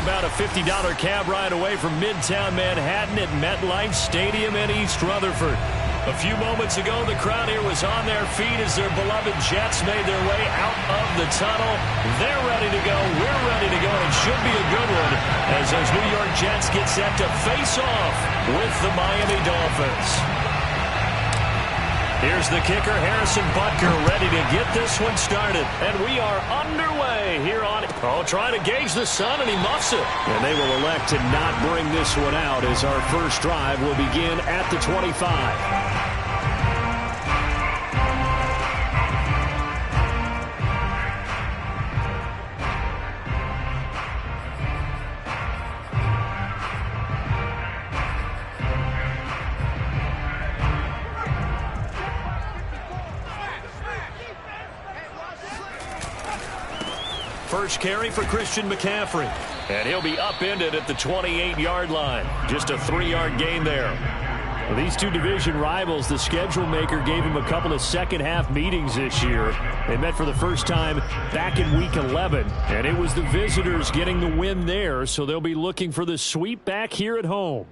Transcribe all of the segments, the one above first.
about a $50 cab ride away from Midtown Manhattan at MetLife Stadium in East Rutherford. A few moments ago, the crowd here was on their feet as their beloved Jets made their way out of the tunnel. They're ready to go. We're ready to go. It should be a good one as those New York Jets get set to face off with the Miami Dolphins. Here's the kicker, Harrison Butker, ready to get this one started. And we are underway here on it. Oh, trying to gauge the sun, and he muffs it. And they will elect to not bring this one out as our first drive will begin at the 25. First carry for Christian McCaffrey. And he'll be upended at the 28-yard line. Just a 3-yard gain there. Well, these two division rivals, the schedule maker gave him a couple of second-half meetings this year. They met for the first time back in Week 11. And it was the visitors getting the win there, so they'll be looking for the sweep back here at home.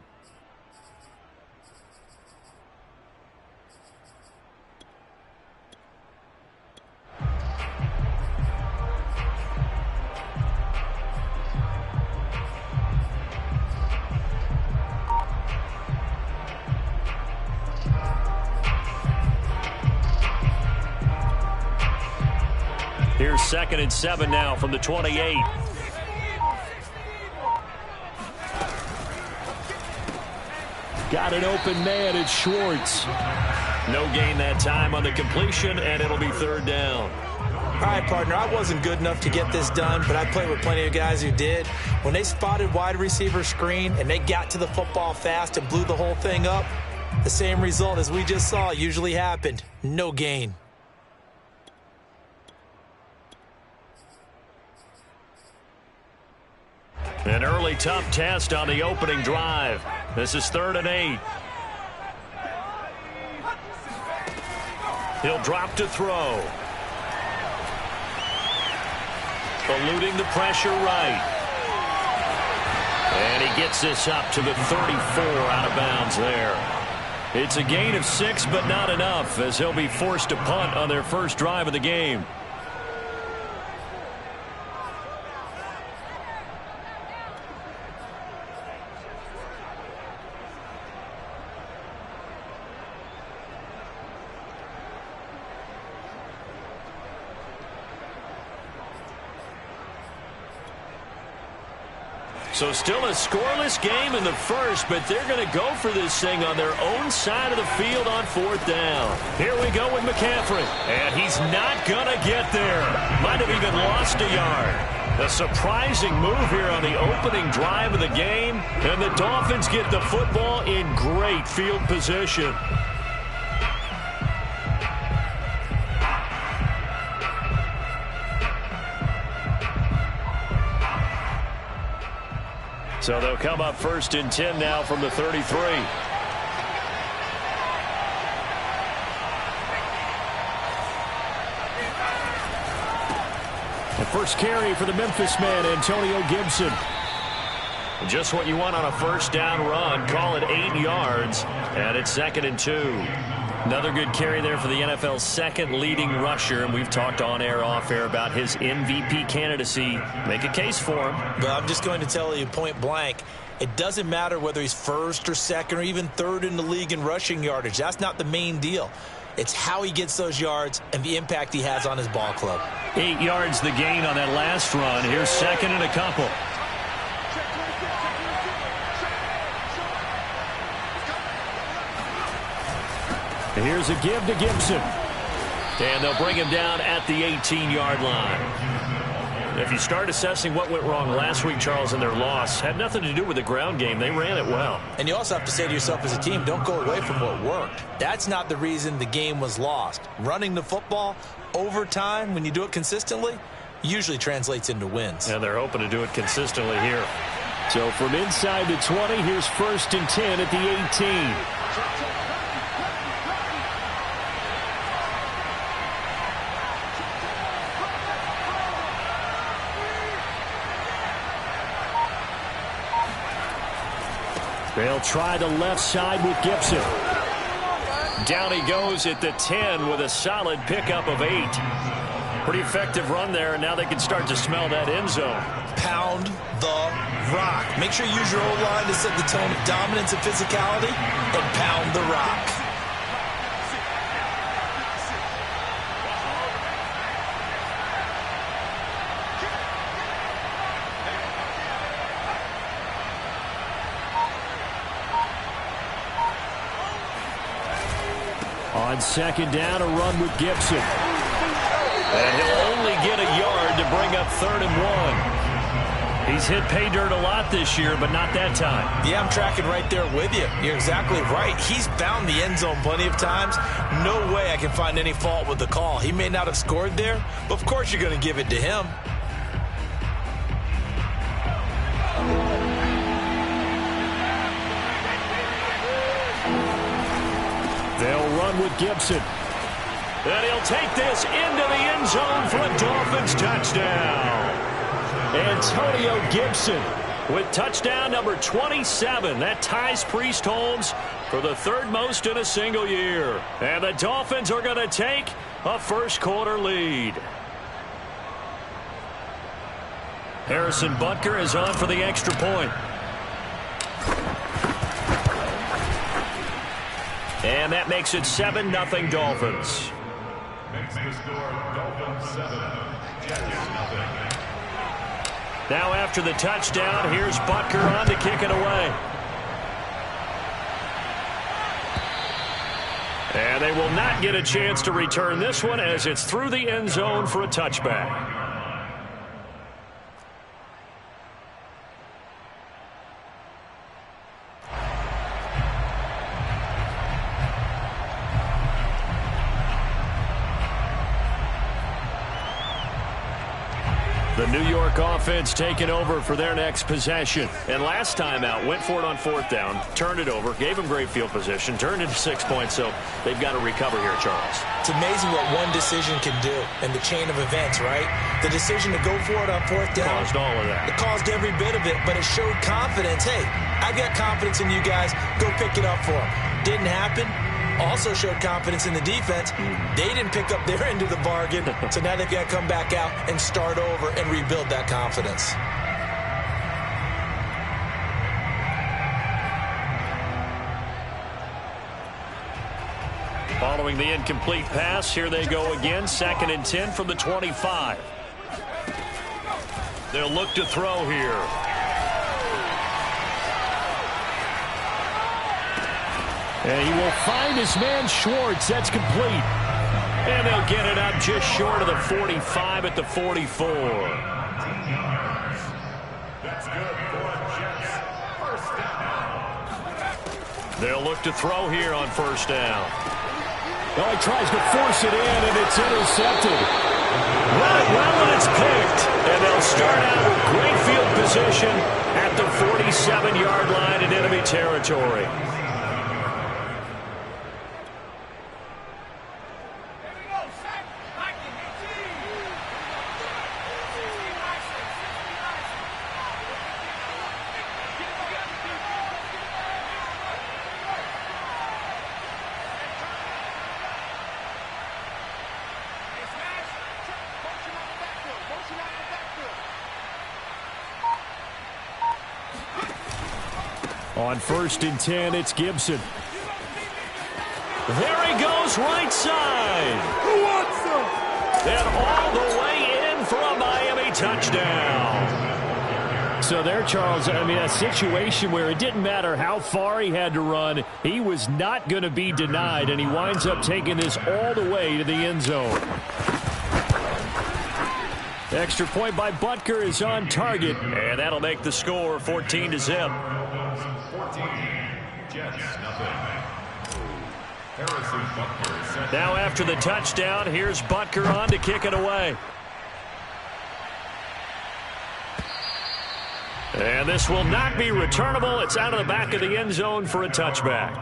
Here's 2nd and 7 now from the 28. Got an open man, it's Schwartz. No gain that time on the completion, and it'll be 3rd down. All right, partner, I wasn't good enough to get this done, but I played with plenty of guys who did. When they spotted wide receiver screen and they got to the football fast and blew the whole thing up, the same result as we just saw usually happened. No gain. An early tough test on the opening drive. This is 3rd and 8. He'll drop to throw. Eluding the pressure right. And he gets this up to the 34 out of bounds there. It's a gain of 6, but not enough as he'll be forced to punt on their first drive of the game. So still a scoreless game in the first, but they're going to go for this thing on their own side of the field on 4th down. Here we go with McCaffrey. And he's not going to get there. Might have even lost a yard. A surprising move here on the opening drive of the game. And the Dolphins get the football in great field position. So they'll come up 1st and 10 now from the 33. The first carry for the Memphis man, Antonio Gibson. Just what you want on a 1st down run. Call it 8 yards, and it's 2nd and 2. Another good carry there for the NFL's 2nd leading rusher, and we've talked on air, off air about his MVP candidacy. Make a case for him. Well, I'm just going to tell you point blank, it doesn't matter whether he's 1st or 2nd or even 3rd in the league in rushing yardage. That's not the main deal. It's how he gets those yards and the impact he has on his ball club. 8 yards the gain on that last run. Here's 2nd and a couple. Here's a give to Gibson. And they'll bring him down at the 18-yard line. If you start assessing what went wrong last week, Charles, in their loss, had nothing to do with the ground game. They ran it well. And you also have to say to yourself as a team, don't go away from what worked. That's not the reason the game was lost. Running the football over time, when you do it consistently, usually translates into wins. And they're hoping to do it consistently here. So from inside the 20, here's 1st and 10 at the 18. They'll try the left side with Gibson. Down he goes at the 10 with a solid pickup of 8. Pretty effective run there, and now they can start to smell that end zone. Pound the rock. Make sure you use your O-line to set the tone of dominance and physicality, and pound the rock. On second down, a run with Gibson. And he'll only get a yard to bring up 3rd and 1. He's hit pay dirt a lot this year, but not that time. Yeah, I'm tracking right there with you. You're exactly right. He's found the end zone plenty of times. No way I can find any fault with the call. He may not have scored there, but of course you're going to give it to him. They'll run with Gibson. And he'll take this into the end zone for a Dolphins touchdown. Antonio Gibson with touchdown number 27. That ties Priest Holmes for the 3rd most in a single year. And the Dolphins are going to take a first-quarter lead. Harrison Butker is on for the extra point. And that makes it 7-0 Dolphins. Makes the score Dolphins 7, Jets 0. Now after the touchdown, here's Butker on to kick it away. And they will not get a chance to return this one as it's through the end zone for a touchback. The New York offense taking over for their next possession. And last time out, went for it on 4th down, turned it over, gave them great field position, turned into 6 points, so they've got to recover here, Charles. It's amazing what one decision can do in the chain of events, right? The decision to go for it on 4th down. Caused all of that. It caused every bit of it, but it showed confidence. Hey, I've got confidence in you guys. Go pick it up for them. Didn't happen. Also showed confidence in the defense. They didn't pick up their end of the bargain, so now they've got to come back out and start over and rebuild that confidence. Following the incomplete pass, here they go again. 2nd and 10 from the 25. They'll look to throw here. And he will find his man Schwartz. That's complete. And they'll get it up just short of the 45 at the 44. That's good for Jets. First down. They'll look to throw here on 1st down. Oh, he tries to force it in, and it's intercepted. Run it well, and it's picked. And they'll start out with great field position at the 47-yard line in enemy territory. On 1st and 10, it's Gibson. There he goes, right side. Who wants him? And all the way in for a Miami touchdown. So there, Charles, I mean, a situation where it didn't matter how far he had to run, he was not going to be denied, and he winds up taking this all the way to the end zone. Extra point by Butker is on target, and that'll make the score 14-0. 14, Jets, nothing. Harrison Butker. Now after the touchdown, here's Butker on to kick it away. And this will not be returnable. It's out of the back of the end zone for a touchback.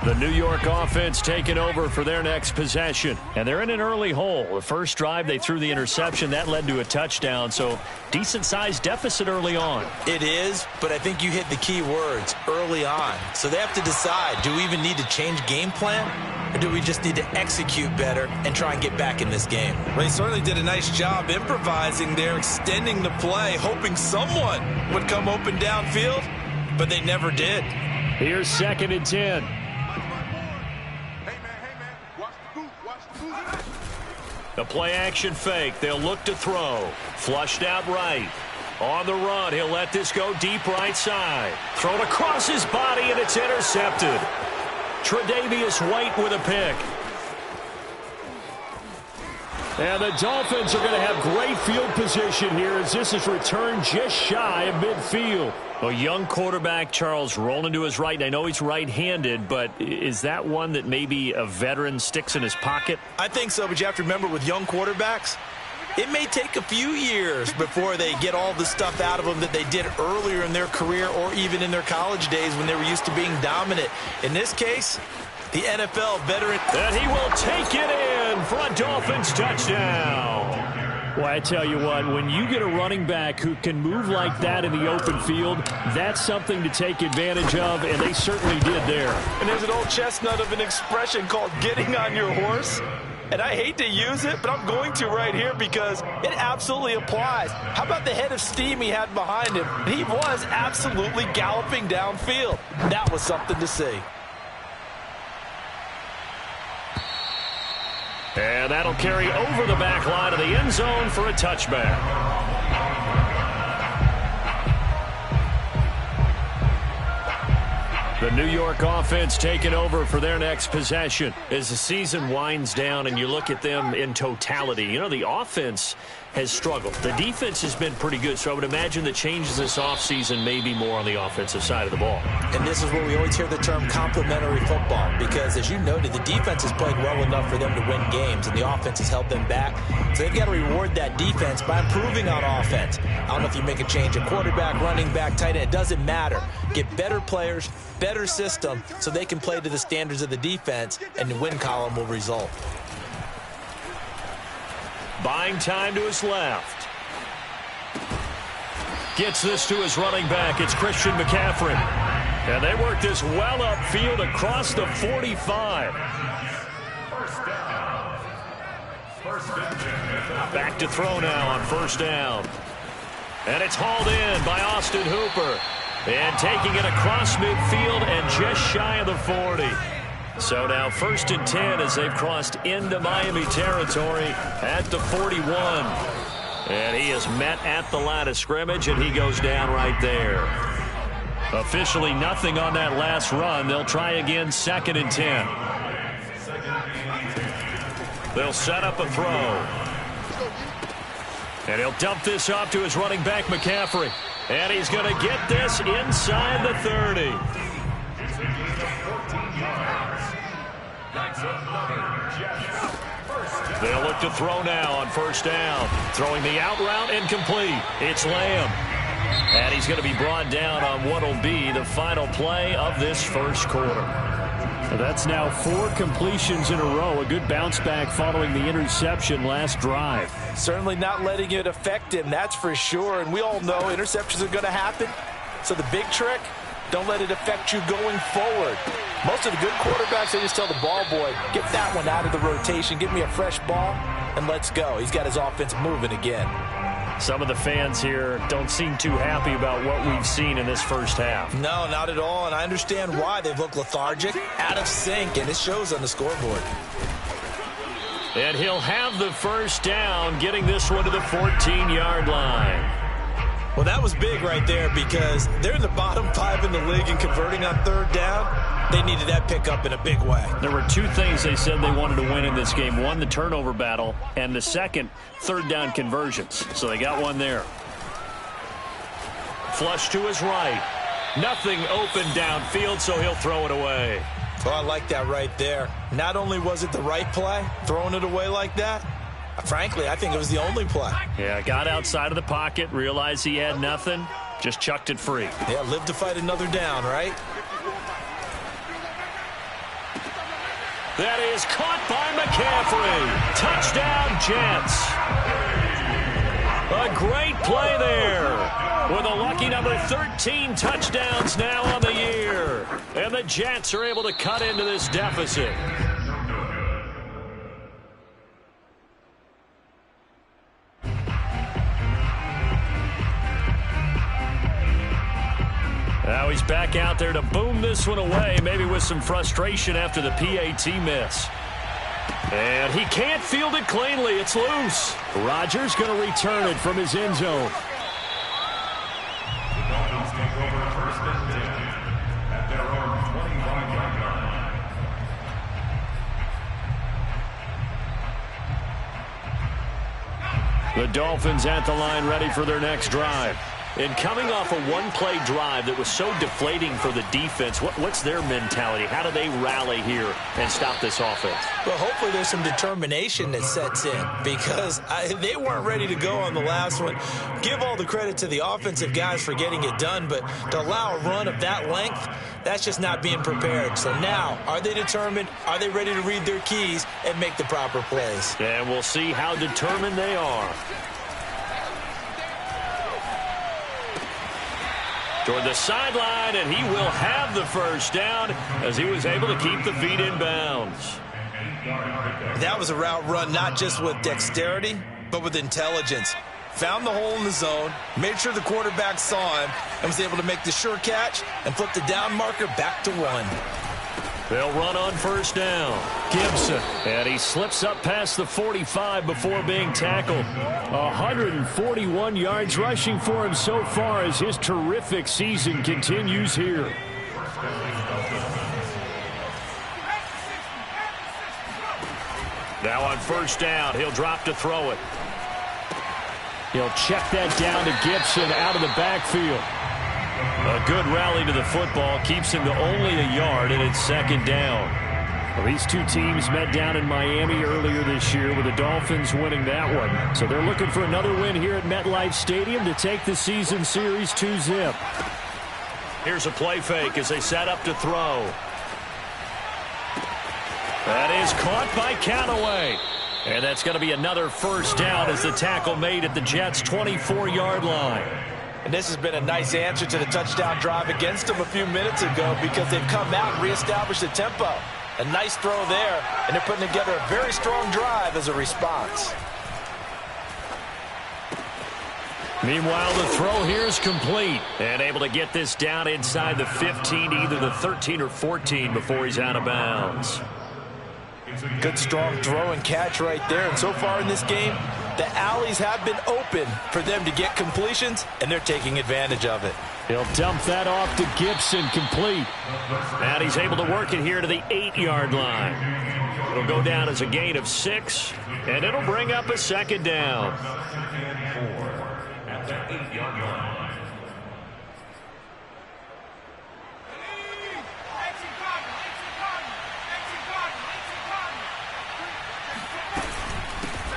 The New York offense taking over for their next possession. And they're in an early hole. The first drive, they threw the interception. That led to a touchdown. So decent-sized deficit early on. It is, but I think you hit the key words, early on. So they have to decide, do we even need to change game plan? Or do we just need to execute better and try and get back in this game? Well, he certainly did a nice job improvising there, extending the play, hoping someone would come open downfield, but they never did. Here's 2nd and 10. The play-action fake. They'll look to throw. Flushed out right. On the run, he'll let this go deep right side. Thrown across his body, and it's intercepted. Tre'Davious White with a pick. And the Dolphins are going to have great field position here as this is returned just shy of midfield. A young quarterback, Charles, rolling to his right. And I know he's right-handed, but is that one that maybe a veteran sticks in his pocket? I think so, but you have to remember with young quarterbacks, it may take a few years before they get all the stuff out of them that they did earlier in their career or even in their college days when they were used to being dominant. In this case, the NFL veteran. And he will take it in for a Dolphins touchdown. Well, I tell you what, when you get a running back who can move like that in the open field, that's something to take advantage of, and they certainly did there. And there's an old chestnut of an expression called getting on your horse. And I hate to use it, but I'm going to right here because it absolutely applies. How about the head of steam he had behind him? He was absolutely galloping downfield. That was something to see. And that'll carry over the back line of the end zone for a touchback. The New York offense taking over for their next possession. As the season winds down and you look at them in totality, you know, the offense has struggled. The defense has been pretty good, so I would imagine the changes this offseason may be more on the offensive side of the ball. And this is where we always hear the term complementary football because, as you noted, the defense has played well enough for them to win games, and the offense has held them back. So they've got to reward that defense by improving on offense. I don't know if you make a change at quarterback, running back, tight end. It doesn't matter. Get better players, better system, so they can play to the standards of the defense, and the win column will result. Buying time to his left. Gets this to his running back. It's Christian McCaffrey. And they work this well upfield across the 45. Back to throw now on first down. And it's hauled in by Austin Hooper. And taking it across midfield and just shy of the 40. So now 1st and 10 as they've crossed into Miami territory at the 41. And he is met at the line of scrimmage, and he goes down right there. Officially nothing on that last run. They'll try again 2nd and 10. They'll set up a throw. And he'll dump this off to his running back, McCaffrey. And he's going to get this inside the 30. They'll look to throw now on first down. Throwing the out route incomplete. It's Lamb. And he's going to be brought down on what will be the final play of this first quarter. That's now 4 completions in a row. A good bounce back following the interception last drive. Certainly not letting it affect him, that's for sure. And we all know interceptions are going to happen. So the big trick, don't let it affect you going forward. Most of the good quarterbacks, they just tell the ball boy, get that one out of the rotation, give me a fresh ball, and let's go. He's got his offense moving again. Some of the fans here don't seem too happy about what we've seen in this first half. No, not at all, and I understand why. They've looked lethargic, out of sync, and it shows on the scoreboard. And he'll have the first down, getting this one to the 14-yard line. Well, that was big right there because they're in the bottom 5 in the league and converting on 3rd down. They needed that pickup in a big way. There were 2 things they said they wanted to win in this game. One, the turnover battle, and the second, 3rd down conversions. So they got one there. Flush to his right. Nothing open downfield, so he'll throw it away. Oh, I like that right there. Not only was it the right play, throwing it away like that, frankly, I think it was the only play. Yeah, got outside of the pocket, realized he had nothing, just chucked it free. Yeah, live to fight another down, right? That is caught by McCaffrey. Touchdown, Jets. A great play there. With a lucky number 13 touchdowns now on the year. And the Jets are able to cut into this deficit. Now he's back out there to boom this one away, maybe with some frustration after the PAT miss. And he can't field it cleanly. It's loose. Rodgers going to return it from his end zone. The Dolphins take over first and 10 at their own 25-yard line. The Dolphins at the line ready for their next drive. And coming off a one-play drive that was so deflating for the defense, what's their mentality? How do they rally here and stop this offense? Well, hopefully there's some determination that sets in because they weren't ready to go on the last one. Give all the credit to the offensive guys for getting it done, but to allow a run of that length, that's just not being prepared. So now, are they determined? Are they ready to read their keys and make the proper plays? And we'll see how determined they are. Toward the sideline, and he will have the first down as he was able to keep the feet in bounds. That was a route run not just with dexterity, but with intelligence. Found the hole in the zone, made sure the quarterback saw him, and was able to make the sure catch and flip the down marker back to 1. They'll run on first down. Gibson. And he slips up past the 45 before being tackled. 141 yards rushing for him so far as his terrific season continues here. Now on first down, he'll drop to throw it. He'll check that down to Gibson out of the backfield. A good rally to the football keeps him to only a yard, and it's second down. Well, these two teams met down in Miami earlier this year with the Dolphins winning that one. So they're looking for another win here at MetLife Stadium to take the season series 2-zip. Here's a play fake as they set up to throw. That is caught by Callaway. And that's going to be another first down as the tackle made at the Jets' 24-yard line. And this has been a nice answer to the touchdown drive against them a few minutes ago because they've come out and reestablished the tempo. A nice throw there, and they're putting together a very strong drive as a response. Meanwhile, the throw here is complete. And able to get this down inside the 15, either the 13 or 14 before he's out of bounds. Good strong throw and catch right there. And so far in this game, the alleys have been open for them to get completions, and they're taking advantage of it. He'll dump that off to Gibson, complete. And he's able to work it here to the 8-yard line. It'll go down as a gain of 6, and it'll bring up a second down. At the 8-yard line.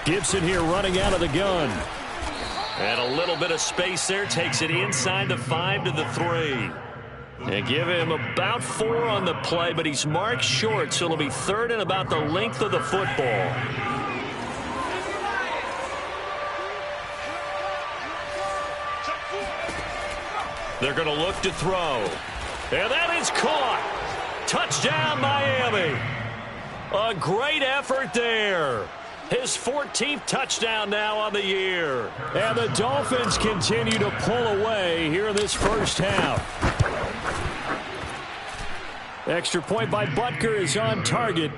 Gibson here running out of the gun. And a little bit of space there takes it inside the 5 to the 3. And give him about 4 on the play, but he's marked short, so it'll be third and about the length of the football. They're going to look to throw. And that is caught. Touchdown, Miami. A great effort there. His 14th touchdown now on the year. And the Dolphins continue to pull away here in this first half. Extra point by Butker is on target.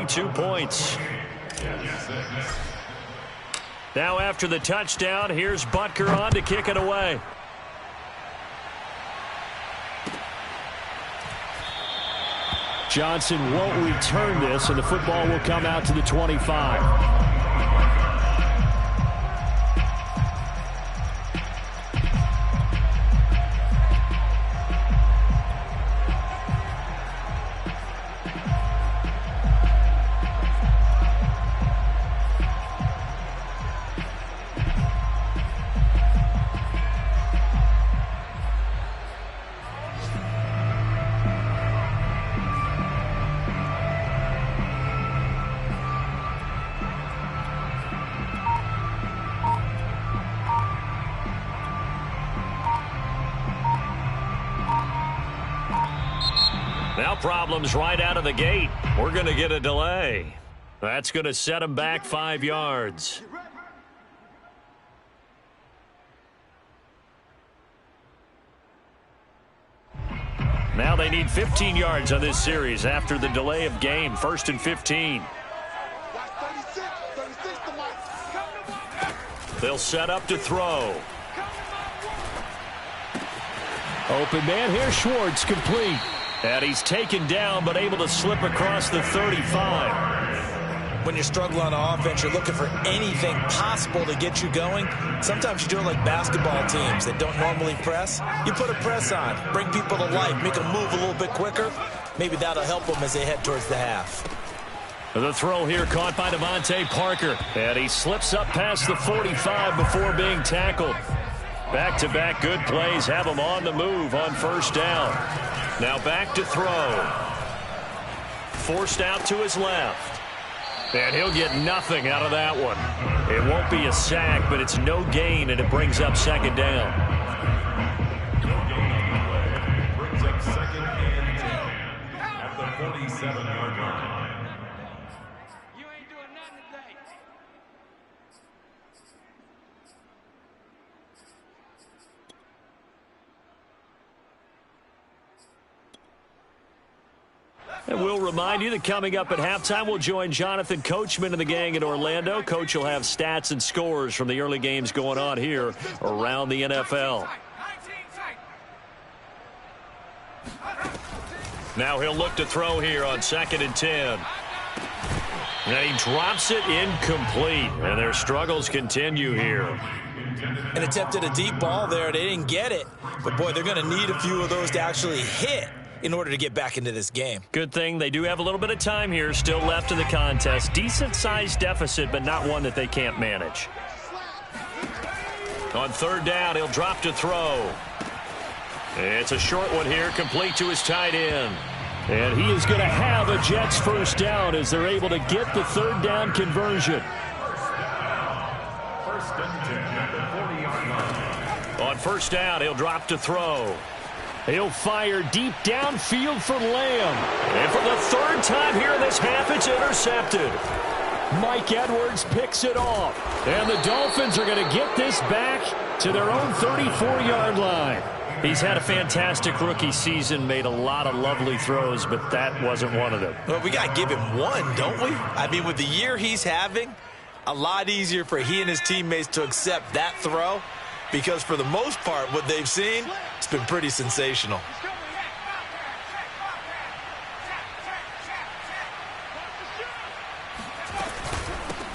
2 points. Now after the touchdown, here's Butker on to kick it away. Johnson won't return this, and the football will come out to the 25. Now problems right out of the gate. We're going to get a delay. That's going to set him back 5 yards. Now they need 15 yards on this series after the delay of game. 1st and 15. They'll set up to throw. Open man here, Schwartz, complete. And he's taken down, but able to slip across the 35. When you're struggling on offense, you're looking for anything possible to get you going. Sometimes you do it like basketball teams that don't normally press. You put a press on, bring people to life, make them move a little bit quicker. Maybe that'll help them as they head towards the half. The throw here caught by Devontae Parker. And he slips up past the 45 before being tackled. Back-to-back good plays have him on the move on 1st down. Now back to throw. Forced out to his left. And he'll get nothing out of that one. It won't be a sack, but it's no gain, and it brings up 2nd down. No gain on the play. Brings up 2nd and 10 at the 47-yard line. You ain't doing nothing today. And we'll remind you that coming up at halftime, we'll join Jonathan Coachman and the gang in Orlando. Coach will have stats and scores from the early games going on here around the NFL. Now he'll look to throw here on 2nd and 10. And he drops it incomplete. And their struggles continue here. And attempted a deep ball there. They didn't get it. But, boy, they're going to need a few of those to actually hit in order to get back into this game. Good thing they do have a little bit of time here still left in the contest. Decent-sized deficit, but not one that they can't manage. On 3rd down, he'll drop to throw. It's a short one here, complete to his tight end. And he is going to have a Jets 1st down as they're able to get the 3rd down conversion. 1st and 10 at the 40-yard line. On 1st down, he'll drop to throw. He'll fire deep downfield for Lamb. And for the 3rd time here in this half, it's intercepted. Mike Edwards picks it off. And the Dolphins are going to get this back to their own 34-yard line. He's had a fantastic rookie season, made a lot of lovely throws, but that wasn't one of them. Well, we got to give him one, don't we? I mean, with the year he's having, a lot easier for he and his teammates to accept that throw. Because for the most part, what they've seen, it's been pretty sensational.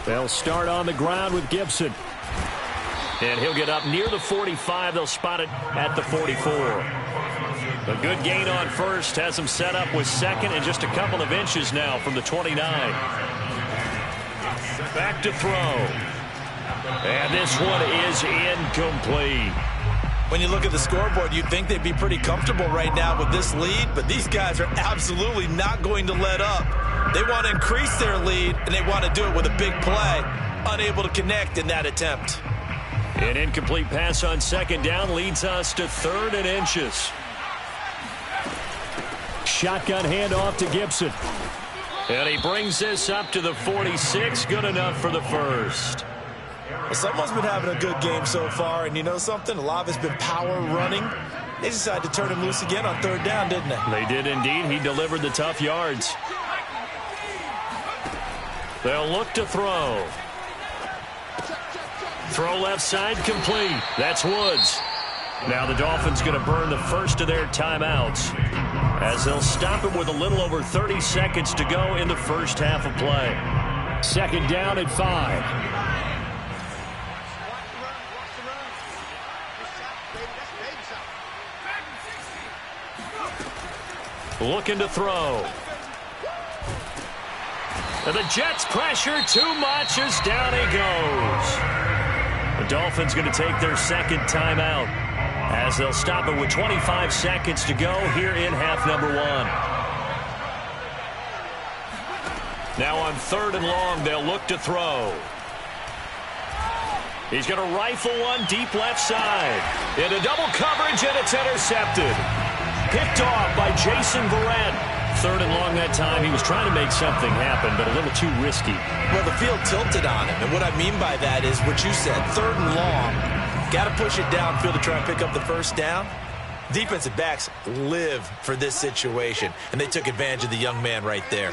They'll start on the ground with Gibson. And he'll get up near the 45. They'll spot it at the 44. A good gain on 1st has him set up with 2nd and just a couple of inches now from the 29. Back to throw. And this one is incomplete. When you look at the scoreboard, you'd think they'd be pretty comfortable right now with this lead, but these guys are absolutely not going to let up. They want to increase their lead, and they want to do it with a big play. Unable to connect in that attempt. An incomplete pass on 2nd down leads us to 3rd and inches. Shotgun handoff to Gibson. And he brings this up to the 46. Good enough for the 1st. Well, someone's been having a good game so far, and you know something? A lot of it's been power running. They decided to turn him loose again on 3rd down, didn't they? They did indeed. He delivered the tough yards. They'll look to throw. Throw left side complete. That's Woods. Now the Dolphins going to burn the 1st of their timeouts as they'll stop him with a little over 30 seconds to go in the 1st half of play. 2nd down and 5. Looking to throw. And the Jets pressure too much as down he goes. The Dolphins going to take their 2nd timeout as they'll stop it with 25 seconds to go here in half number 1. Now on 3rd and long, they'll look to throw. He's going to rifle one deep left side. Into double coverage, and it's intercepted. Picked off by Jason Verrett. 3rd and long that time. He was trying to make something happen, but a little too risky. Well, the field tilted on him, and what I mean by that is what you said, 3rd and long. Got to push it downfield to try and pick up the first down. Defensive backs live for this situation, and they took advantage of the young man right there.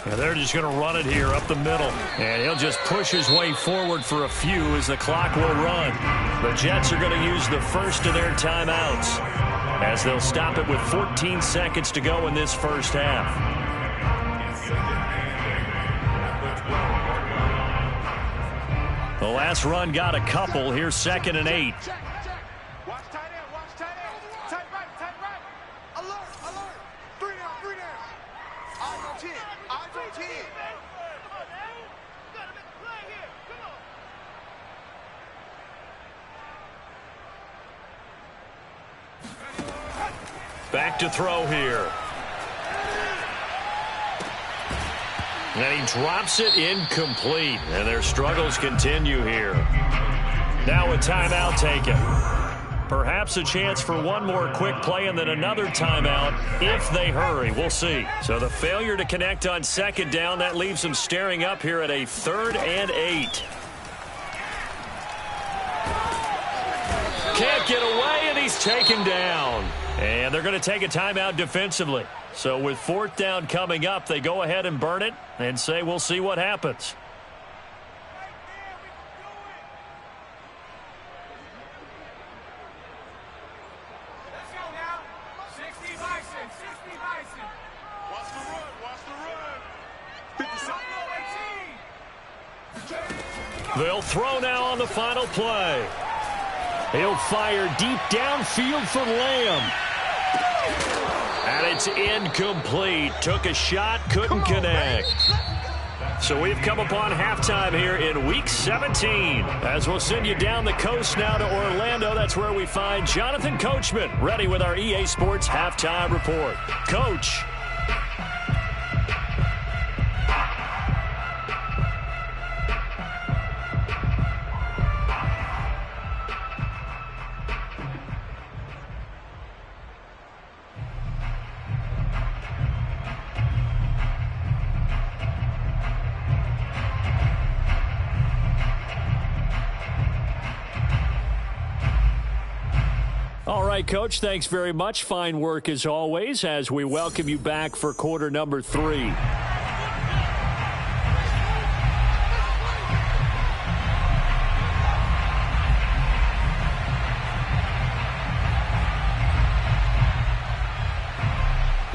And they're just going to run it here up the middle. And he'll just push his way forward for a few as the clock will run. The Jets are going to use the first of their timeouts as they'll stop it with 14 seconds to go in this first half. The last run got a couple. Here's 2nd and 8. Watch tight end, watch tight end. Tight right, tight right. Alert, alert. 3 down, 3 down. Eyes on 10, eyes on 10. Come on, man. You gotta make a play here. Come on. Back to throw here. And he drops it incomplete. And their struggles continue here. Now a timeout taken. Perhaps a chance for one more quick play and then another timeout if they hurry. We'll see. So the failure to connect on 2nd down, that leaves them staring up here at a 3rd and 8. Can't get away, and he's taken down. And they're going to take a timeout defensively. So with 4th down coming up, they go ahead and burn it and say we'll see what happens. Let's go now. 60 Bison, 60 Bison. Watch the run, watch the run. 50 They'll throw now on the final play. He'll fire deep downfield for Lamb. And it's incomplete. Took a shot, couldn't connect. So we've come upon halftime here in Week 17. As we'll send you down the coast now to Orlando. That's where we find Jonathan Coachman ready with our EA Sports Halftime Report. Coach. All right, Coach, thanks very much. Fine work as always as we welcome you back for quarter number 3.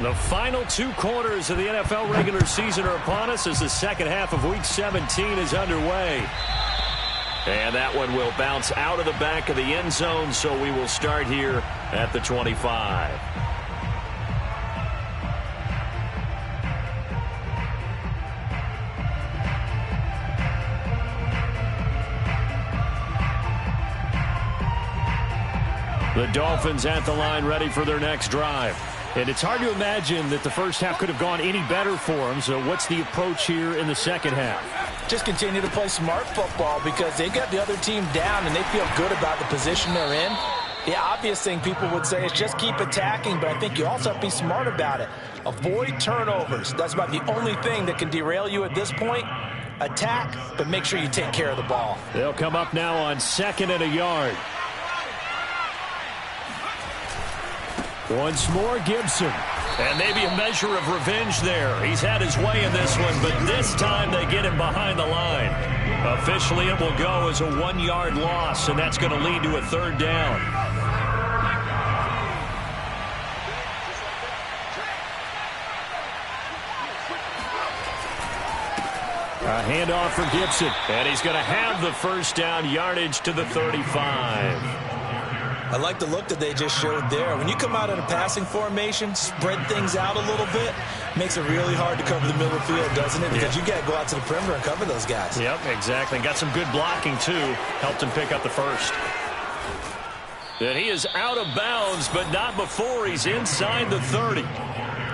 The final 2 quarters of the NFL regular season are upon us as the second half of Week 17 is underway. And that one will bounce out of the back of the end zone, so we will start here at the 25. The Dolphins at the line ready for their next drive. And it's hard to imagine that the first half could have gone any better for them. So what's the approach here in the second half? Just continue to play smart football because they got the other team down and they feel good about the position they're in. The obvious thing people would say is just keep attacking, but I think you also have to be smart about it. Avoid turnovers. That's about the only thing that can derail you at this point. Attack, but make sure you take care of the ball. They'll come up now on 2nd and a yard. Once more, Gibson. And maybe a measure of revenge there. He's had his way in this one, but this time they get him behind the line. Officially, it will go as a 1-yard loss, and that's going to lead to a 3rd down. A handoff for Gibson, and he's going to have the first down yardage to the 35. I like the look that they just showed there. When you come out in a passing formation, spread things out a little bit, makes it really hard to cover the middle of the field, doesn't it? Because you got to go out to the perimeter and cover those guys. Yep, exactly. Got some good blocking, too. Helped him pick up the first. And he is out of bounds, but not before he's inside the 30.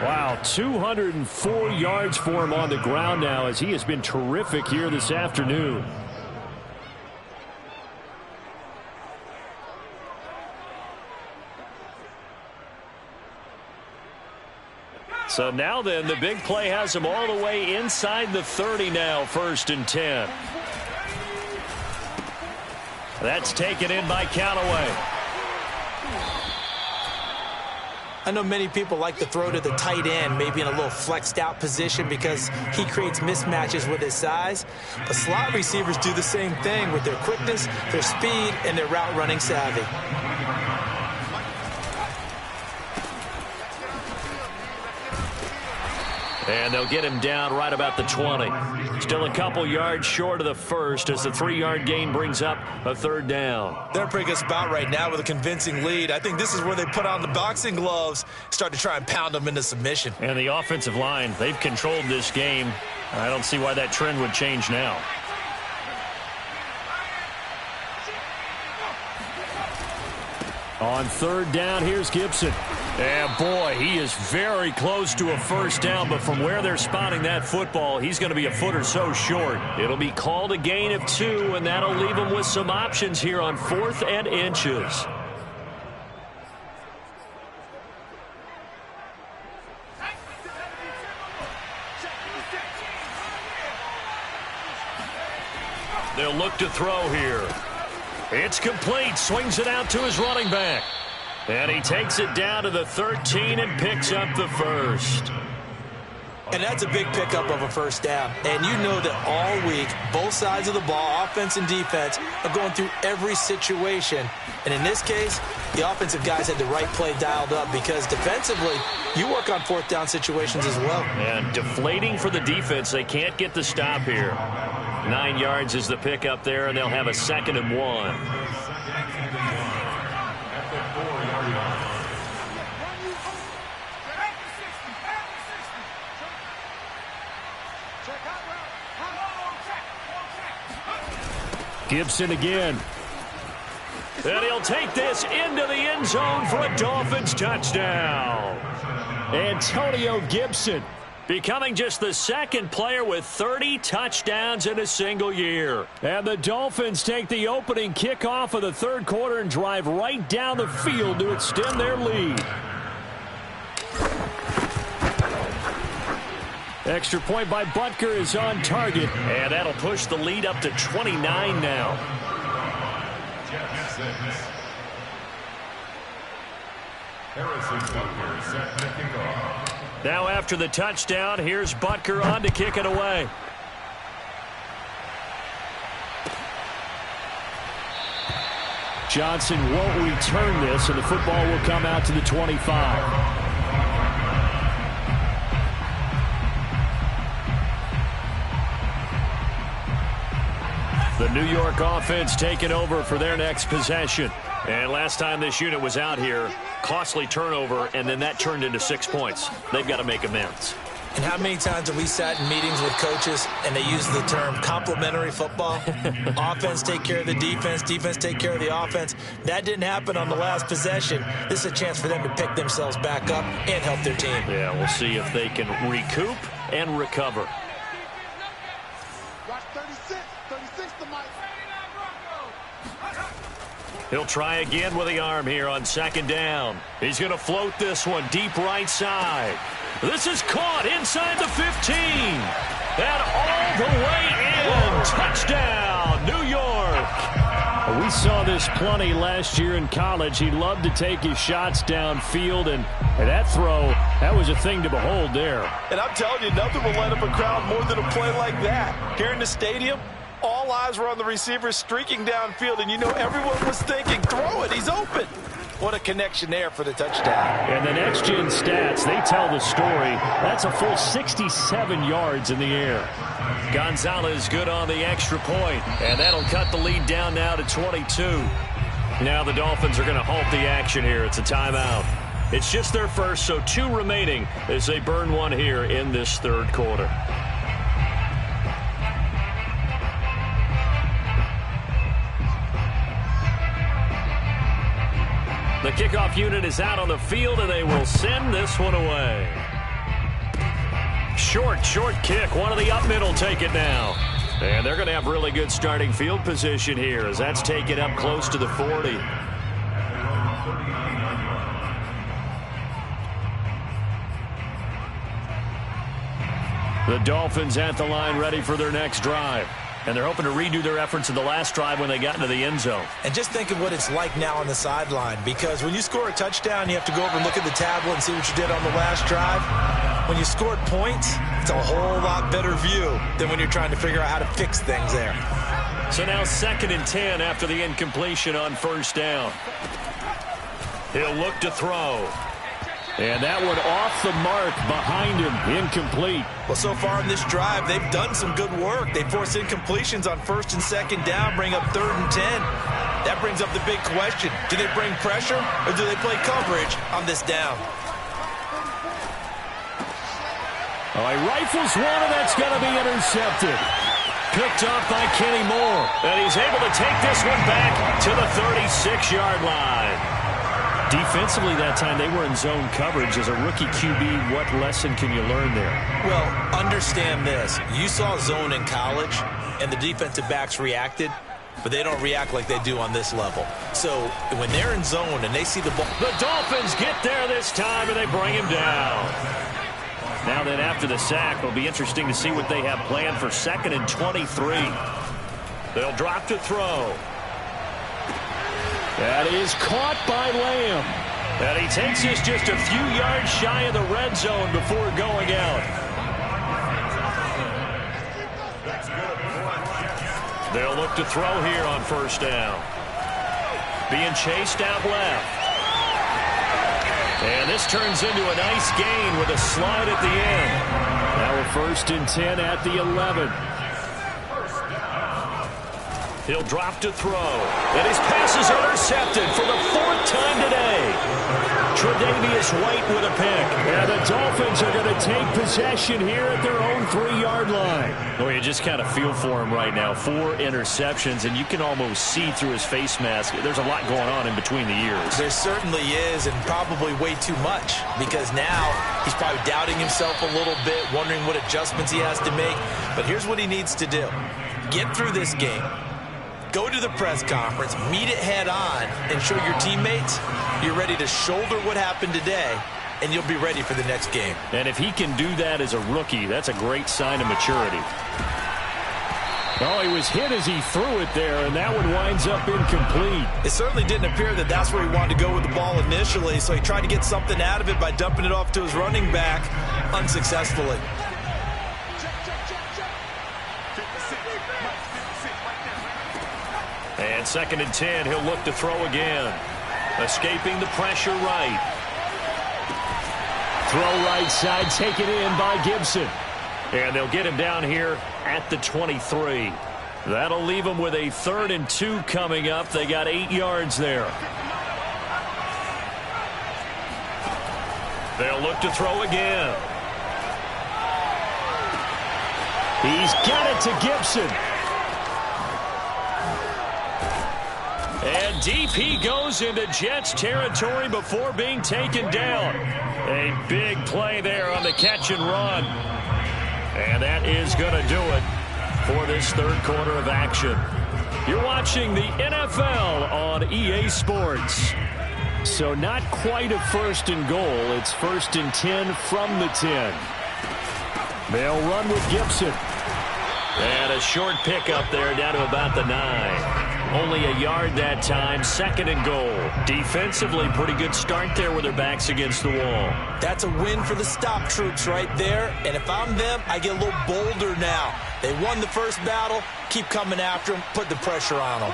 Wow, 204 yards for him on the ground now as he has been terrific here this afternoon. So now then, the big play has him all the way inside the 30 now, 1st and 10. That's taken in by Callaway. I know many people like to throw to the tight end, maybe in a little flexed out position because he creates mismatches with his size. But slot receivers do the same thing with their quickness, their speed, and their route running savvy. And they'll get him down right about the 20. Still a couple yards short of the first as the 3-yard gain brings up a 3rd down. They're in a pretty good spot right now with a convincing lead. I think this is where they put on the boxing gloves, start to try and pound them into submission. And the offensive line, they've controlled this game. I don't see why that trend would change now. On 3rd down, here's Gibson. And boy, he is very close to a 1st down, but from where they're spotting that football, he's going to be a foot or so short. It'll be called a gain of 2, and that'll leave him with some options here on 4th and inches. They'll look to throw here. It's complete. Swings it out to his running back. And he takes it down to the 13 and picks up the 1st. And that's a big pickup of a 1st down. And you know that all week, both sides of the ball, offense and defense, are going through every situation. And in this case, the offensive guys had the right play dialed up because defensively, you work on 4th down situations as well. And deflating for the defense. They can't get the stop here. 9 yards is the pickup there, and they'll have a 2nd and 1. Gibson again. And he'll take this into the end zone for a Dolphins touchdown. Antonio Gibson becoming just the 2nd player with 30 touchdowns in a single year. And the Dolphins take the opening kickoff of the 3rd quarter and drive right down the field to extend their lead. Extra point by Butker is on target, and that'll push the lead up to 29 now. Now after the touchdown, here's Butker on to kick it away. Johnson won't return this, and the football will come out to the 25. The New York offense taking over for their next possession. And last time this unit was out here, costly turnover, and then that turned into 6 points. They've got to make amends. And how many times have we sat in meetings with coaches and they use the term complementary football? Offense take care of the defense, defense take care of the offense. That didn't happen on the last possession. This is a chance for them to pick themselves back up and help their team. Yeah, we'll see if they can recoup and recover. Watch 36 to Mike. He'll try again with the arm here on 2nd down. He's going to float this one deep right side. This is caught inside the 15. And all the way in. Touchdown, New York. We saw this plenty last year in college. He loved to take his shots downfield, and that throw, that was a thing to behold there. And I'm telling you, nothing will light up a crowd more than a play like that. Here in the stadium, all eyes were on the receiver streaking downfield, and you know everyone was thinking, throw it, he's open. What a connection there for the touchdown. And the next-gen stats, they tell the story. That's a full 67 yards in the air. Gonzalez good on the extra point, and that'll cut the lead down now to 22. Now the Dolphins are going to halt the action here. It's a timeout. It's just their first, so 2 remaining as they burn one here in this 3rd quarter. The kickoff unit is out on the field, and they will send this one away. Short kick. One of the up middle take it now. And they're going to have really good starting field position here as that's taken up close to the 40. The Dolphins at the line ready for their next drive. And they're hoping to redo their efforts in the last drive when they got into the end zone. And just think of what it's like now on the sideline, because when you score a touchdown, you have to go over and look at the tablet and see what you did on the last drive. When you scored points, it's a whole lot better view than when you're trying to figure out how to fix things there. So now 2nd and 10 after the incompletion on first down. He'll look to throw. And that one off the mark behind him, incomplete. Well, so far in this drive, they've done some good work. They force incompletions on 1st and 2nd down, bring up 3rd and 10. That brings up the big question. Do they bring pressure or do they play coverage on this down? Oh, he rifles one, and that's going to be intercepted. Picked off by Kenny Moore. And he's able to take this one back to the 36-yard line. Defensively that time, they were in zone coverage. As a rookie QB, what lesson can you learn there? Well, understand this. You saw zone in college, and the defensive backs reacted, but they don't react like they do on this level. So when they're in zone and they see the ball. The Dolphins get there this time, and they bring him down. Now then, after the sack, it'll be interesting to see what they have planned for 2nd and 23. They'll drop to throw. That is caught by Lamb. And he takes this just a few yards shy of the red zone before going out. They'll look to throw here on first down. Being chased out left. And this turns into a nice gain with a slide at the end. Now a 1st and 10 at the 11. He'll drop to throw. And his pass is intercepted for the 4th time today. Tre'Davious White with a pick. And the Dolphins are going to take possession here at their own 3-yard line. Well, you just kind of feel for him right now. 4 interceptions, and you can almost see through his face mask. There's a lot going on in between the ears. There certainly is, and probably way too much, because now he's probably doubting himself a little bit, wondering what adjustments he has to make. But here's what he needs to do. Get through this game. Go to the press conference, meet it head on, and show your teammates you're ready to shoulder what happened today, and you'll be ready for the next game. And if he can do that as a rookie, that's a great sign of maturity. Oh, he was hit as he threw it there, and that one winds up incomplete. It certainly didn't appear that that's where he wanted to go with the ball initially, so he tried to get something out of it by dumping it off to his running back unsuccessfully. And 2nd and 10, he'll look to throw again. Escaping the pressure right. Throw right side, taken in by Gibson. And they'll get him down here at the 23. That'll leave him with a 3rd and 2 coming up. They got 8 yards there. They'll look to throw again. He's got it to Gibson. And deep he goes into Jets territory before being taken down. A big play there on the catch and run. And that is going to do it for this 3rd quarter of action. You're watching the NFL on EA Sports. So not quite a 1st and goal. It's 1st and 10 from the 10. They'll run with Gibson. And a short pickup there down to about the 9. Only a yard that time, 2nd and goal. Defensively, pretty good start there with their backs against the wall. That's a win for the stop troops right there. And if I'm them, I get a little bolder now. They won the first battle. Keep coming after them. Put the pressure on them.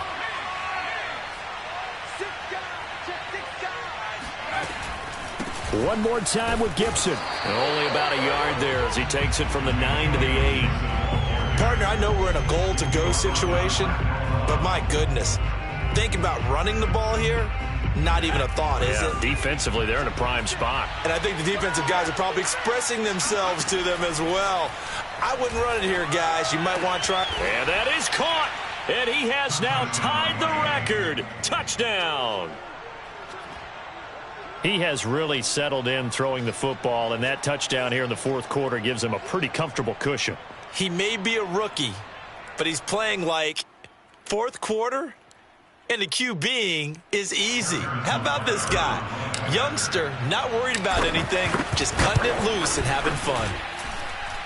One more time with Gibson. And only about a yard there as he takes it from the 9 to the 8. Partner, I know we're in a goal-to-go situation, but my goodness, think about running the ball here. Not even a thought, is it? Defensively, they're in a prime spot. And I think the defensive guys are probably expressing themselves to them as well. I wouldn't run it here, guys. You might want to try. And that is caught. And he has now tied the record. Touchdown. He has really settled in throwing the football, and that touchdown here in the fourth quarter gives him a pretty comfortable cushion. He may be a rookie, but he's playing like fourth quarter, and the QBing is easy. How about this guy? Youngster, not worried about anything, just cutting it loose and having fun.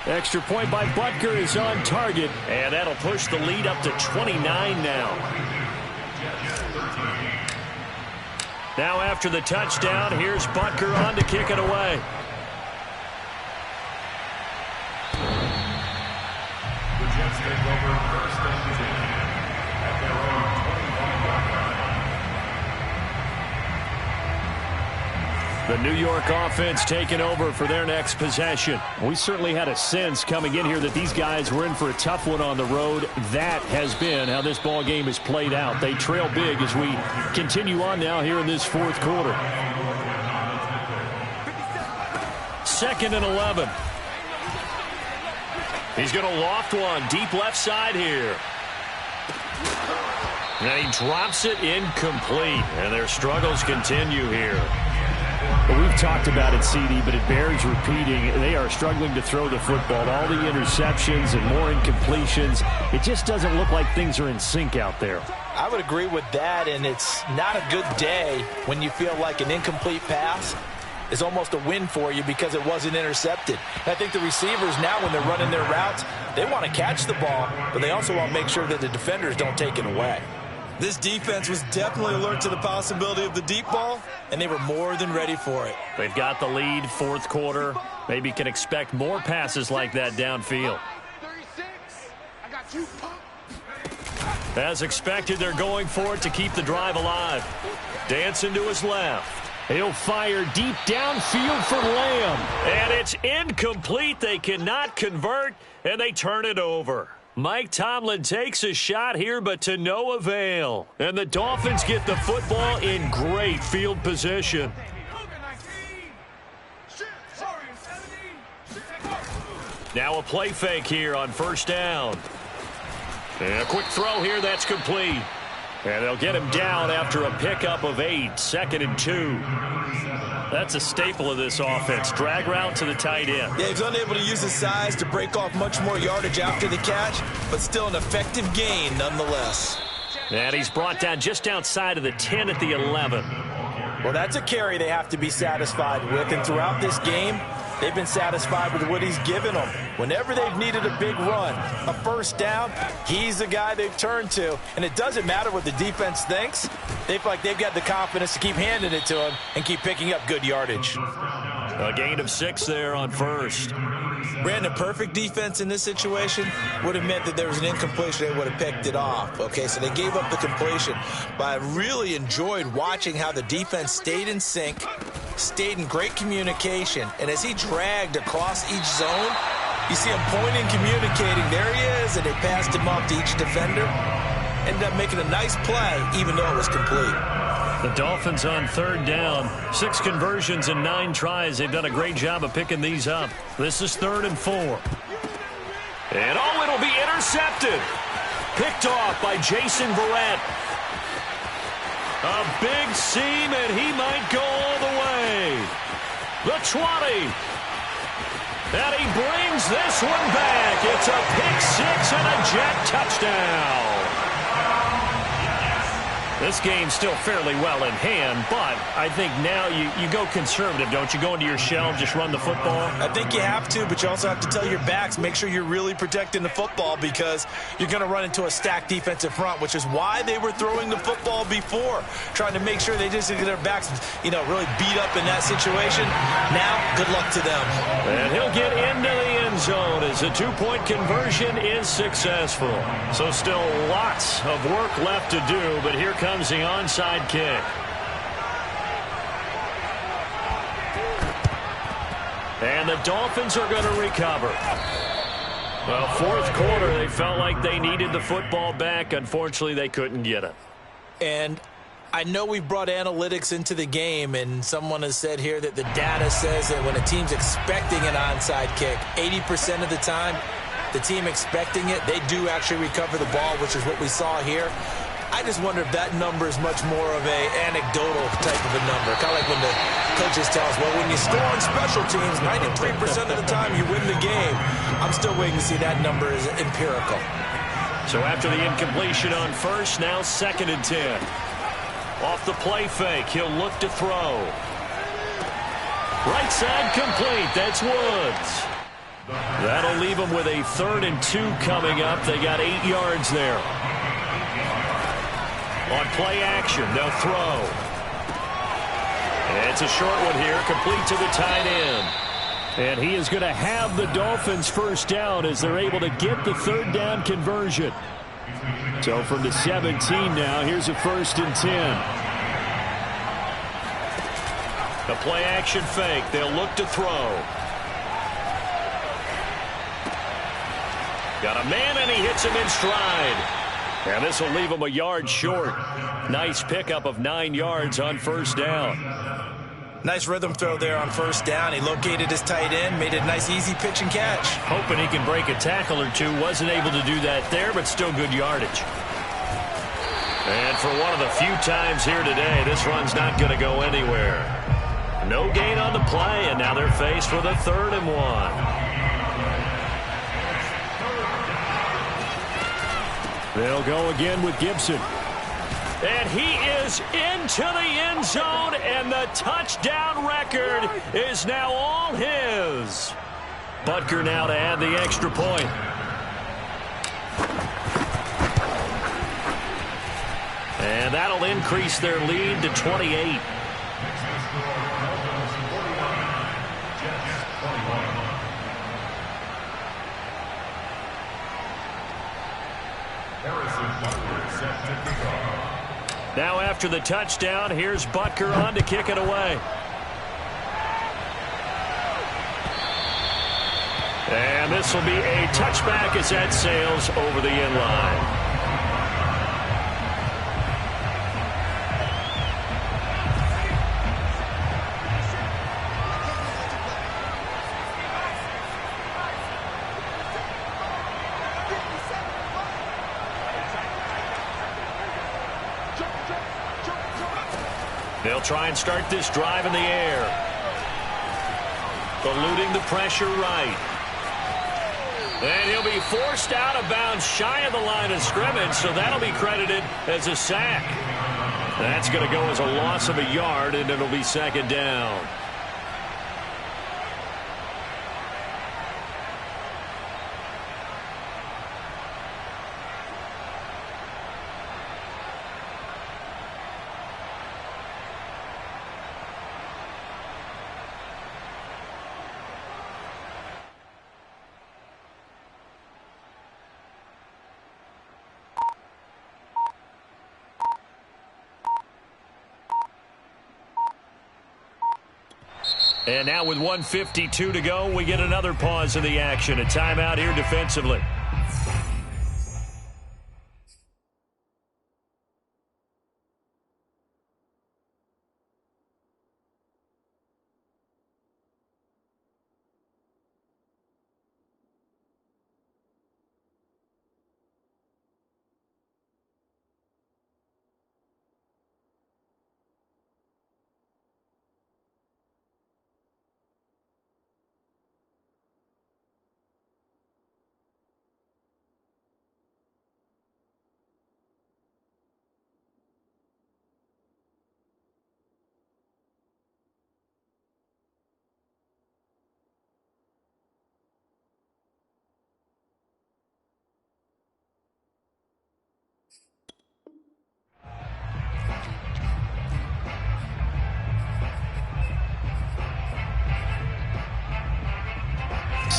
Extra point by Butker is on target, and that'll push the lead up to 29 now. Now after the touchdown, here's Butker on to kick it away. The Jets take over first and 10 at their own 21-yard line. The New York offense taking over for their next possession. We certainly had a sense coming in here that these guys were in for a tough one on the road. That has been how this ball game has played out. They trail big as we continue on now here in this fourth quarter. 2nd and 11. He's going to loft one deep left side here. And he drops it incomplete. And their struggles continue here. We've talked about it, CD, but it bears repeating. They are struggling to throw the football. All the interceptions and more incompletions. It just doesn't look like things are in sync out there. I would agree with that, and it's not a good day when you feel like an incomplete pass is almost a win for you because it wasn't intercepted. And I think the receivers now, when they're running their routes, they want to catch the ball, but they also want to make sure that the defenders don't take it away. This defense was definitely alert to the possibility of the deep ball, and they were more than ready for it. They've got the lead, fourth quarter. Maybe can expect more passes like that downfield. 36. I got you. As expected, they're going for it to keep the drive alive. Dancing to his left. He'll fire deep downfield for Lamb. And it's incomplete. They cannot convert, and they turn it over. Mike Tomlin takes a shot here, but to no avail. And the Dolphins get the football in great field position. Now a play fake here on first down. And a quick throw here, that's complete. And they'll get him down after a pickup of 8, 2nd and 2. That's a staple of this offense. Drag route to the tight end. Yeah, he's unable to use his size to break off much more yardage after the catch, but still an effective gain nonetheless. And he's brought down just outside of the 10 at the 11. Well, that's a carry they have to be satisfied with, and throughout this game, they've been satisfied with what he's given them. Whenever they've needed a big run, a first down, he's the guy they've turned to. And it doesn't matter what the defense thinks. They feel like they've got the confidence to keep handing it to him and keep picking up good yardage. A gain of 6 there on first. Brandon, perfect defense in this situation would have meant that there was an incompletion. They would have picked it off. Okay, so they gave up the completion. But I really enjoyed watching how the defense stayed in sync, stayed in great communication. And as he dragged across each zone, you see him pointing, communicating. There he is, and they passed him off to each defender. Ended up making a nice play, even though it was complete. The Dolphins on third down. 6 conversions and 9 tries. They've done a great job of picking these up. This is 3rd and 4. And oh, it'll be intercepted. Picked off by Jason Verrett. A big seam, and he might go all the way. The 20. And he brings this one back. It's a pick 6 and a jet touchdown. This game's still fairly well in hand, but I think now you go conservative, don't you? Go into your shell, just run the football? I think you have to, but you also have to tell your backs, make sure you're really protecting the football because you're going to run into a stacked defensive front, which is why they were throwing the football before, trying to make sure they just get their backs, really beat up in that situation. Now, good luck to them. And he'll get into the end zone as a 2-point conversion is successful. So still lots of work left to do, but here comes the onside kick. And the Dolphins are going to recover. Well, fourth quarter, they felt like they needed the football back. Unfortunately, they couldn't get it. And I know we brought analytics into the game, and someone has said here that the data says that when a team's expecting an onside kick, 80% of the time, the team expecting it, they do actually recover the ball, which is what we saw here. I just wonder if that number is much more of a anecdotal type of a number. Kind of like when the coaches tell us, well, when you score on special teams, 93% of the time you win the game. I'm still waiting to see that number is empirical. So after the incompletion on first, now 2nd and 10. Off the play fake, he'll look to throw. Right side complete. That's Woods. That'll leave them with a 3rd and 2 coming up. They got 8 yards there. On play action, they'll throw. And it's a short one here, complete to the tight end. And he is going to have the Dolphins first down as they're able to get the 3rd down conversion. So from the 17 now, here's a 1st and 10. The play action fake, they'll look to throw. Got a man and he hits him in stride. And this will leave him a yard short. Nice pickup of 9 yards on first down. Nice rhythm throw there on first down. He located his tight end, made a nice easy pitch and catch. Hoping he can break a tackle or two. Wasn't able to do that there, but still good yardage. And for one of the few times here today, this run's not going to go anywhere. No gain on the play, and now they're faced with a 3rd and 1. They'll go again with Gibson. And he is into the end zone, and the touchdown record is now all his. Butker now to add the extra point. And that'll increase their lead to 28. Now after the touchdown, here's Butker on to kick it away. And this will be a touchback as that sails over the end line. They'll try and start this drive in the air. Eluding the pressure right. And he'll be forced out of bounds shy of the line of scrimmage, so that'll be credited as a sack. That's going to go as a loss of a yard, and it'll be 2nd down. And now with 1:52 to go, we get another pause in the action. A timeout here defensively.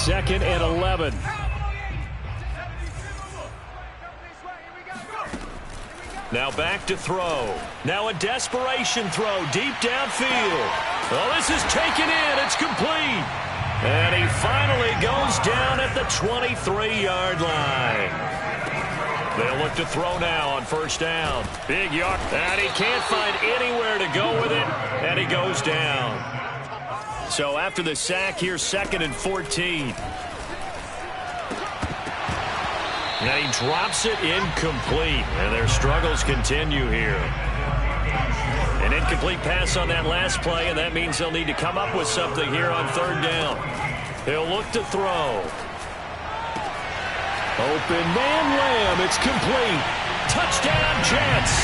Second and 11. Now back to throw. Now a desperation throw deep downfield. Oh, this is taken in. It's complete. And he finally goes down at the 23-yard line. They'll look to throw now on first down. Big yard. And he can't find anywhere to go with it. And he goes down. So after the sack here, 2nd and 14. And he drops it incomplete. And their struggles continue here. An incomplete pass on that last play, and that means they'll need to come up with something here on third down. He'll look to throw. Open man Lamb. It's complete. Touchdown, Jets.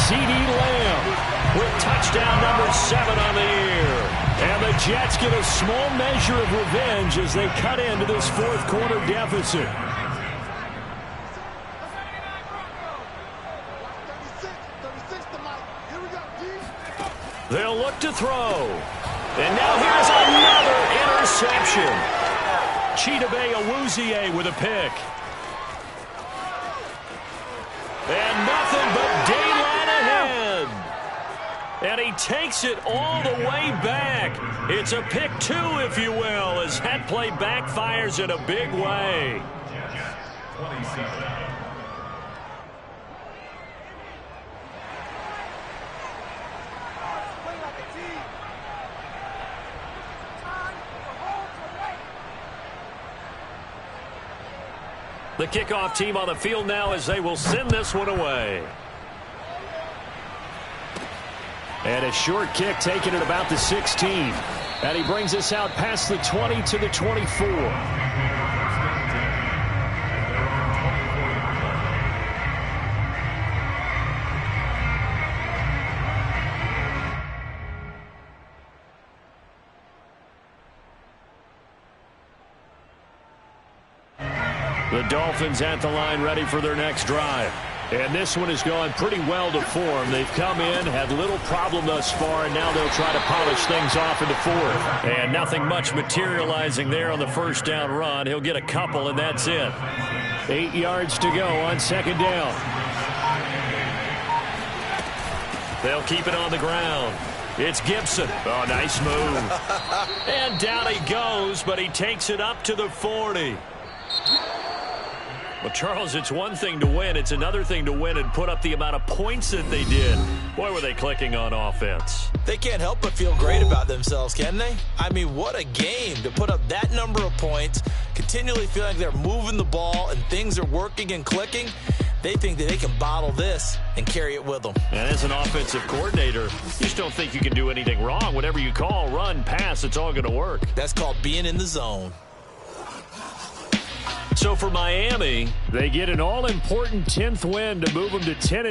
CeeDee Lamb with touchdown number 7 on the year. And the Jets get a small measure of revenge as they cut into this fourth quarter deficit. They'll look to throw. And now here's another interception. Chidobe Awuzie with a pick. And nothing but daylight ahead. And he takes it all the way back. It's a pick 2, if you will, as that play backfires in a big way. 27. The kickoff team on the field now as they will send this one away. And a short kick taken at about the 16. And he brings us out past the 20 to the 24. The Dolphins at the line ready for their next drive. And this one has gone pretty well to form. They've come in, had little problem thus far, and now they'll try to polish things off in the fourth. And nothing much materializing there on the first down run. He'll get a couple, and that's it. 8 yards to go on second down. They'll keep it on the ground. It's Gibson. Oh, nice move. And down he goes, but he takes it up to the 40. Well, Charles, it's one thing to win. It's another thing to win and put up the amount of points that they did. Boy, were they clicking on offense. They can't help but feel great about themselves, can they? I mean, what a game to put up that number of points, continually feeling like they're moving the ball and things are working and clicking. They think that they can bottle this and carry it with them. And as an offensive coordinator, you just don't think you can do anything wrong. Whatever you call, run, pass, it's all going to work. That's called being in the zone. So for Miami, they get an all-important 10th win to move them to 10.